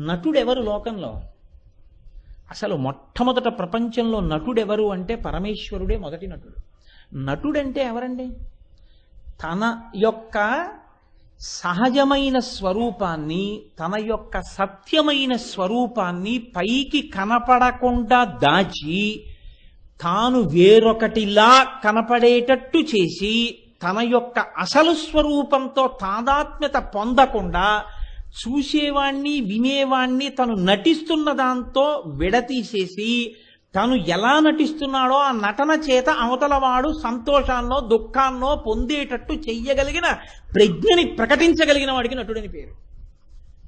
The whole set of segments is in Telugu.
నటుడెవరు లోకంలో? అసలు మొట్టమొదట ప్రపంచంలో నటుడెవరు అంటే పరమేశ్వరుడే మొదటి నటుడు. నటుడంటే ఎవరండి? తన యొక్క సహజమైన స్వరూపాన్ని, తన యొక్క సత్యమైన స్వరూపాన్ని పైకి కనపడకుండా దాచి తాను వేరొకటిలా కనపడేటట్టు చేసి తన యొక్క అసలు స్వరూపంతో తాదాత్మ్యత పొందకుండా చూసేవాణ్ణి వినేవాణ్ణి తను నటిస్తున్న దాంతో విడతీసేసి తను ఎలా నటిస్తున్నాడో ఆ నటన చేత అవతలవాడు సంతోషాన్నో దుఃఖాన్నో పొందేటట్టు చెయ్యగలిగిన ప్రజ్ఞని ప్రకటించగలిగిన వాడికి నటుడని పేరు.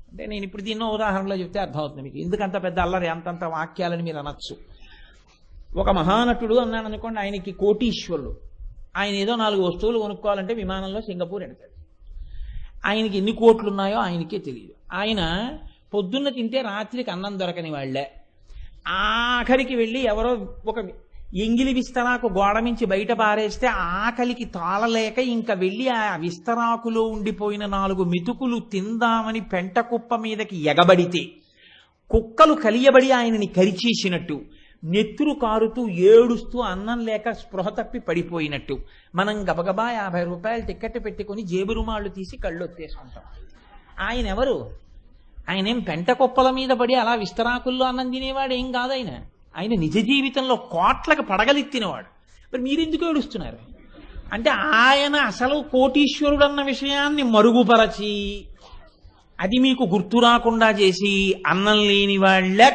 అంటే నేను ఇప్పుడు దీన్నో ఉదాహరణలో చెప్తే అర్థమవుతుంది మీకు. ఎందుకంత పెద్ద అల్లరి అంతంత వాక్యాలని మీరు అనొచ్చు. ఒక మహానటుడు అన్నాను అనుకోండి, ఆయనకి కోటీశ్వరుడు. ఆయన ఏదో 4 వస్తువులు కొనుక్కోవాలంటే విమానంలో సింగపూర్ ఎడతాడు. ఆయనకి ఎన్ని కోట్లు ఉన్నాయో ఆయనకే తెలియదు. ఆయన పొద్దున్న తింటే రాత్రికి అన్నం దొరకని వాళ్లే. ఆఖరికి వెళ్ళి ఎవరో ఒక ఎంగిలి విస్తరాకు గోడ మించి బయట పారేస్తే ఆకలికి తాళలేక ఇంకా వెళ్ళి ఆ విస్తరాకులో ఉండిపోయిన 4 మెతుకులు తిందామని పెంట కుప్ప మీదకి ఎగబడితే కుక్కలు కలియబడి ఆయనని కరిచేసినట్టు, నెత్తురు కారుతూ ఏడుస్తూ అన్నం లేక స్పృహ తప్పి పడిపోయినట్టు మనం గబగబా 50 రూపాయలు టిక్కెట్ పెట్టుకుని జేబు రుమాళ్ళు తీసి కళ్ళు ఒత్తేసుకుంటాం. ఆయన ఎవరు? ఆయనేం పెంట కుప్పల మీద పడి అలా విస్తరాకుల్లో అన్నం తినేవాడు ఏం కాదు. ఆయన నిజ జీవితంలో కోట్లకు పడగలెత్తినవాడు. మరి మీరెందుకు ఏడుస్తున్నారు? అంటే ఆయన అసలు కోటీశ్వరుడు అన్న విషయాన్ని మరుగుపరచి అది మీకు గుర్తు రాకుండా చేసి అన్నం లేని వాళ్ళే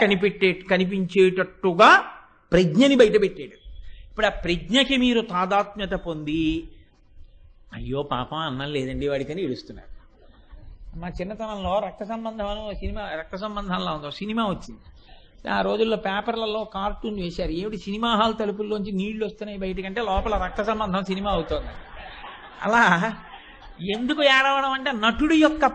కనిపించేటట్టుగా ప్రజ్ఞని బయటపెట్టాడు. ఇప్పుడు ఆ ప్రజ్ఞకి మీరు తాదాత్మ్యత పొంది అయ్యో పాపం అన్నం లేదండి వాడికని ఏడుస్తున్నారు. మా చిన్నతనంలో రక్త సంబంధంలో ఉందో సినిమా వచ్చింది. ఆ రోజుల్లో పేపర్లలో కార్టూన్ వేశారు. ఏమిటి సినిమా హాల్ తలుపుల్లోంచి నీళ్లు వస్తున్నాయి బయటకంటే లోపల రక్త సంబంధం సినిమా అవుతుంది. అలా ఎందుకు ఏడవడం అంటే నటుడి యొక్క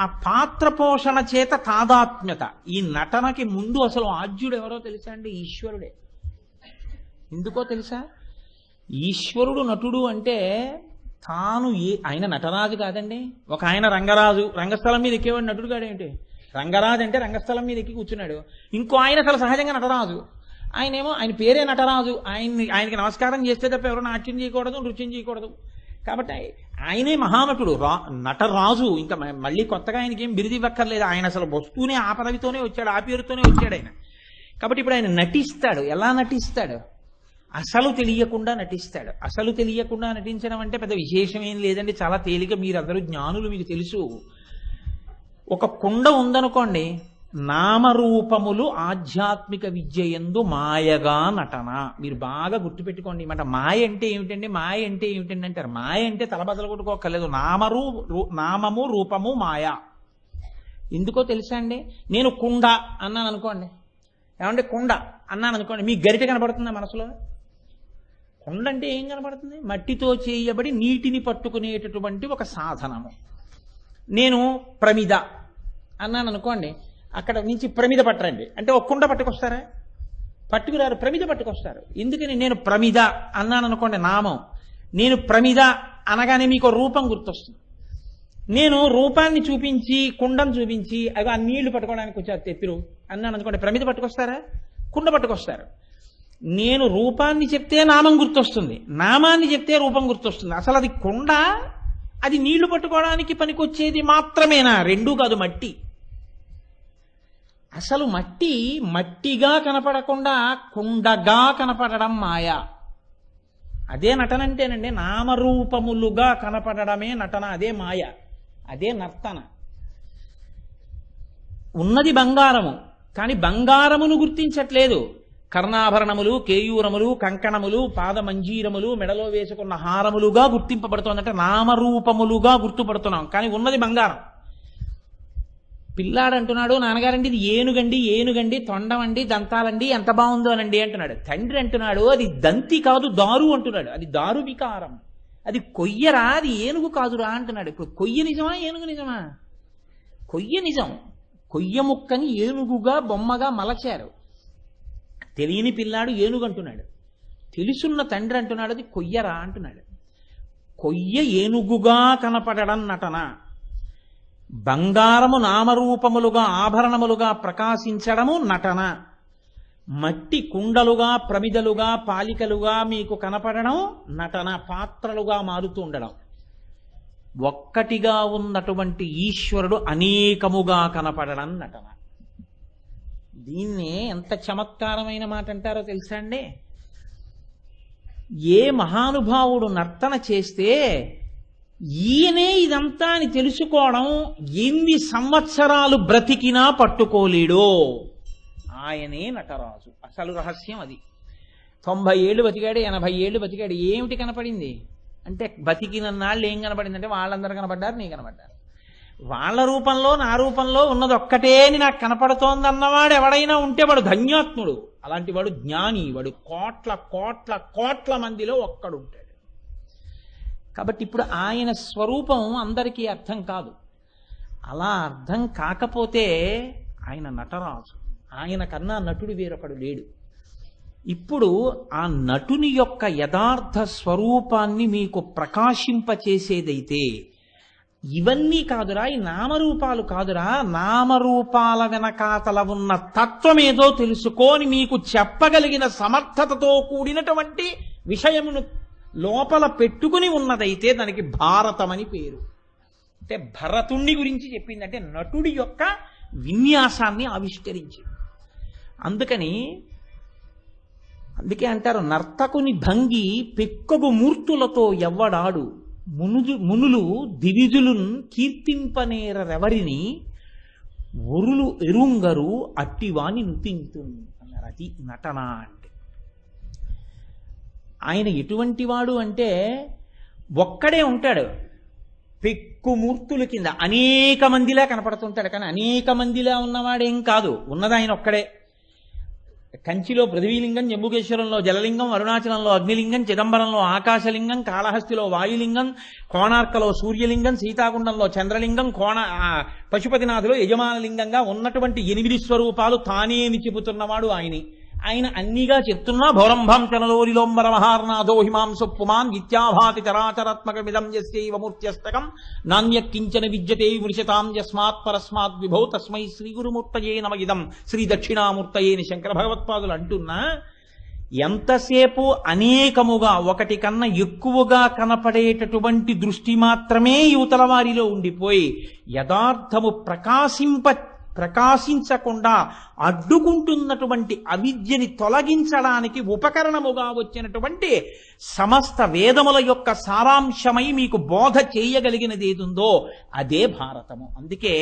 ఆ పాత్ర పోషణ చేత తాదాత్మ్యత. ఈ నటనకి ముందు అసలు ఆద్యుడు ఎవరో తెలుసా అండి? ఈశ్వరుడే. ఎందుకో తెలుసా? ఈశ్వరుడు నటుడు అంటే తాను ఆయన నటరాజు కాదండి. ఒక ఆయన రంగరాజు, రంగస్థలం మీద ఎక్కేవాడు నటుడు కాడేంటి? రంగరాజు అంటే రంగస్థలం మీద ఎక్కి కూర్చున్నాడు. ఇంకో ఆయన అసలు సహజంగా నటరాజు. ఆయన పేరే నటరాజు. ఆయనకి నమస్కారం చేస్తే తప్ప ఎవరు నాట్యం చేయకూడదు, నృత్యం చేయకూడదు. కాబట్టి ఆయనే మహానటుడు, నటరాజు. ఇంకా మళ్ళీ కొత్తగా ఆయనకి ఏం బిరుది ఇవ్వక్కర్లేదు. ఆయన అసలు వస్తూనే ఆ పదవితోనే వచ్చాడు, ఆ పేరుతోనే వచ్చాడు ఆయన. కాబట్టి ఇప్పుడు ఆయన నటిస్తాడు. ఎలా నటిస్తాడు? అసలు తెలియకుండా నటిస్తాడు. అసలు తెలియకుండా నటించడం అంటే పెద్ద విశేషమేం లేదండి, చాలా తేలిక. మీరందరూ జ్ఞానులు, మీకు తెలుసు. ఒక కుండ ఉందనుకోండి, నామరూపములు ఆధ్యాత్మిక విద్య యందు మాయగా నటన. మీరు బాగా గుర్తుపెట్టుకోండి. మాట మాయ అంటే ఏమిటండి? మాయ అంటే ఏమిటండి అంటారు. మాయ అంటే తలబదలు కొట్టుకోకర్లేదు. నామము రూపము మాయ. ఎందుకో తెలుసా అండి? నేను కుండ అన్నాను అనుకోండి, ఏమంటే కుండ అన్నాను అనుకోండి, మీకు గరిట కనపడుతుందా మనసులో? కుండ అంటే ఏం కనపడుతుంది? మట్టితో చేయబడి నీటిని పట్టుకునేటటువంటి ఒక సాధనము. నేను ప్రమిద అన్నాను అనుకోండి, అక్కడ నుంచి ప్రమిద పట్టరండి అంటే ఒక కుండ పట్టుకొస్తారా? పట్టుకురారు, ప్రమిద పట్టుకొస్తారు. ఎందుకని? నేను ప్రమిద అన్నాను అనుకోండి నామం. నేను ప్రమిద అనగానే మీకు రూపం గుర్తొస్తుంది. నేను రూపాన్ని చూపించి కుండను చూపించి అవి ఆ నీళ్లు పట్టుకోవడానికి వచ్చారు తెత్తిరు అన్నాను అనుకోండి, ప్రమిద పట్టుకొస్తారా? కుండ పట్టుకొస్తారు. నేను రూపాన్ని చెప్తే నామం గుర్తొస్తుంది, నామాన్ని చెప్తే రూపం గుర్తొస్తుంది. అసలు అది కుండ, అది నీళ్లు పట్టుకోవడానికి పనికొచ్చేది మాత్రమేనా? రెండూ కాదు, మట్టి. అసలు మట్టిగా కనపడకుండా కుండగా కనపడడం మాయ. అదే నటన అంటేనండి. నామరూపములుగా కనపడడమే నటన, అదే మాయ, అదే నర్తన. ఉన్నది బంగారము, కానీ బంగారమును గుర్తించట్లేదు. కర్ణాభరణములు, కేయూరములు, కంకణములు, పాదమంజీరములు, మెడలో వేసుకున్న హారములుగా గుర్తింపబడుతోందంటే నామరూపములుగా గుర్తుపడుతున్నాం, కానీ ఉన్నది బంగారం. పిల్లాడు అంటున్నాడు, నాన్నగారండి ఇది ఏనుగండి, తొండమండి, దంతాలండి, ఎంత బాగుందో అనండి అంటున్నాడు. తండ్రి అంటున్నాడు, అది దంతి కాదు దారు అంటున్నాడు. అది దారు వికారం, అది కొయ్యరా, అది ఏనుగు కాదురా అంటున్నాడు. ఇప్పుడు కొయ్య నిజమా, ఏనుగు నిజమా? కొయ్య నిజం. కొయ్య ముక్కని ఏనుగుగా బొమ్మగా మలచారు. తెలియని పిల్లాడు ఏనుగు అంటున్నాడు. తెలుసున్న తండ్రి అంటున్నాడు, అది కొయ్యరా అంటున్నాడు. కొయ్య ఏనుగుగా కనపడడం నటన. బంగారము నామరూపములుగా ఆభరణములుగా ప్రకాశించడము నటన. మట్టి కుండలుగా ప్రమిదలుగా పాలికలుగా మీకు కనపడడం నటన. పాత్రలుగా మారుతూ ఉండడం. ఒక్కటిగా ఉన్నటువంటి ఈశ్వరుడు అనేకముగా కనపడడం నటన. దీన్నే ఎంత చమత్కారమైన మాట అంటారో తెలుసా అండి? ఏ మహానుభావుడు నర్తన చేస్తే ఈయనే ఇదంతా అని తెలుసుకోవడం ఎన్ని సంవత్సరాలు బ్రతికినా పట్టుకోలేడో ఆయనే నటరాజు. అసలు రహస్యం అది. 90 ఏళ్ళు బతికాడు, 80 ఏళ్ళు బతికాడు. ఏమిటి కనపడింది అంటే, బతికిన నాళ్ళు ఏం కనపడిందంటే వాళ్ళందరూ కనపడ్డారు, నీ కనపడ్డారు. వాళ్ళ రూపంలో నా రూపంలో ఉన్నది ఒక్కటే అని నాకు కనపడుతోంది అన్నవాడు ఎవడైనా ఉంటే వాడు ధన్యాత్ముడు. అలాంటి వాడు జ్ఞాని. వాడు కోట్ల కోట్ల కోట్ల మందిలో ఒక్కడు ఉంటాడు. కాబట్టి ఇప్పుడు ఆయన స్వరూపం అందరికీ అర్థం కాదు. అలా అర్థం కాకపోతే ఆయన నటరాజు. ఆయన కన్నా నటుడు వేరొకడు లేడు. ఇప్పుడు ఆ నటుని యొక్క యథార్థ స్వరూపాన్ని మీకు ప్రకాశింపచేసేదైతే ఇవన్నీ కాదురా, ఈ నామరూపాలు కాదురా, నామరూపాల వెనకాతల ఉన్న తత్వమేదో తెలుసుకోని మీకు చెప్పగలిగిన సమర్థతతో కూడినటువంటి విషయమును లోపల పెట్టుకుని ఉన్నదైతే దానికి భారతమని పేరు. అంటే భరతుణ్ణి గురించి చెప్పింది. అంటే నటుడి యొక్క విన్యాసాన్ని ఆవిష్కరించింది. అందుకే అంటారు, నర్తకుని భంగి పెక్కగు మూర్తులతో ఎవ్వడాడు, మునులు దివిజులున్ కీర్తింపనేరెవరిని ఒరులు ఎరుంగరు అట్టివాని నుతింతు అన్నారు. అది నటన అంటే. ఆయన ఎటువంటి వాడు అంటే ఒక్కడే ఉంటాడు, పెక్కుమూర్తుల కింద అనేక మందిలా కనపడుతుంటాడు. కానీ అనేక మందిలా ఉన్నవాడేం కాదు, ఉన్నది ఆయన ఒక్కడే. కంచిలో పృథ్వీలింగం, జంబుకేశ్వరంలో జలలింగం, అరుణాచలంలో అగ్నిలింగం, చిదంబరంలో ఆకాశలింగం, కాళహస్తిలో వాయులింగం, కోణార్కలో సూర్యలింగం, సీతాకుండంలో చంద్రలింగం, పశుపతినాథులో యజమానలింగంగా ఉన్నటువంటి 8 స్వరూపాలు తానేమి చెబుతున్నవాడు ఆయనే. ఆయన అన్నిగా చెప్తున్నా భౌరంభాంచనలోరిలోంబర మహార్నాథో హిమాంసు పుమాన్ విద్యాభాతి చరాచరాత్మకమిదం యస్యైవ మూర్త్యస్తకం నాణ్యకించన విద్యతే విమృశతాం యస్మాత్ పరస్మాత్ విభౌ తస్మై శ్రీ గురుమూర్తయే నమ ఇదం శ్రీ దక్షిణామూర్తయేని శంకర భగవత్పాదులు అంటున్నా, ఎంతసేపు అనేకముగా ఒకటి కన్నా ఎక్కువగా కనపడేటటువంటి దృష్టి మాత్రమే యువతల వారిలో ఉండిపోయి యథార్థము ప్రకాశించకుండా అడ్డుకుంటున్నటువంటి అవిద్యని తొలగించడానికి ఉపకరణముగా వచ్చినటువంటి సమస్త వేదముల యొక్క సారాంశమై మీకు బోధ చేయగలిగినది ఏదుందో అదే భారతము. అందుకే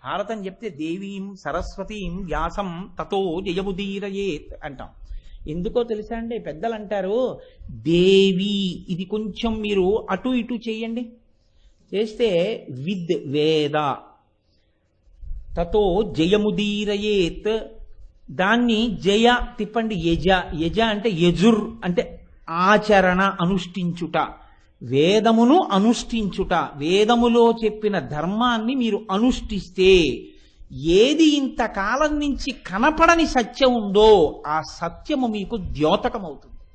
భారతం చెప్తే దేవీం సరస్వతీం వ్యాసం తతో జయముదీరయేత్ అంటాం. ఎందుకో తెలుసా అండి? పెద్దలు అంటారు, దేవి ఇది కొంచెం మీరు అటు ఇటు చేయండి, చేస్తే విద్ వేద తతో జయముదీరయేత్, దాన్ని జయ తిప్పండి యజ. యజ అంటే యజుర్ అంటే ఆచరణ, అనుష్ఠించుట. వేదమును అనుష్ఠించుట, వేదములో చెప్పిన ధర్మాన్ని మీరు అనుష్ఠిస్తే ఏది ఇంతకాలం నుంచి కనపడని సత్యం ఉందో ఆ సత్యము మీకు ద్యోతకమవుతుంది.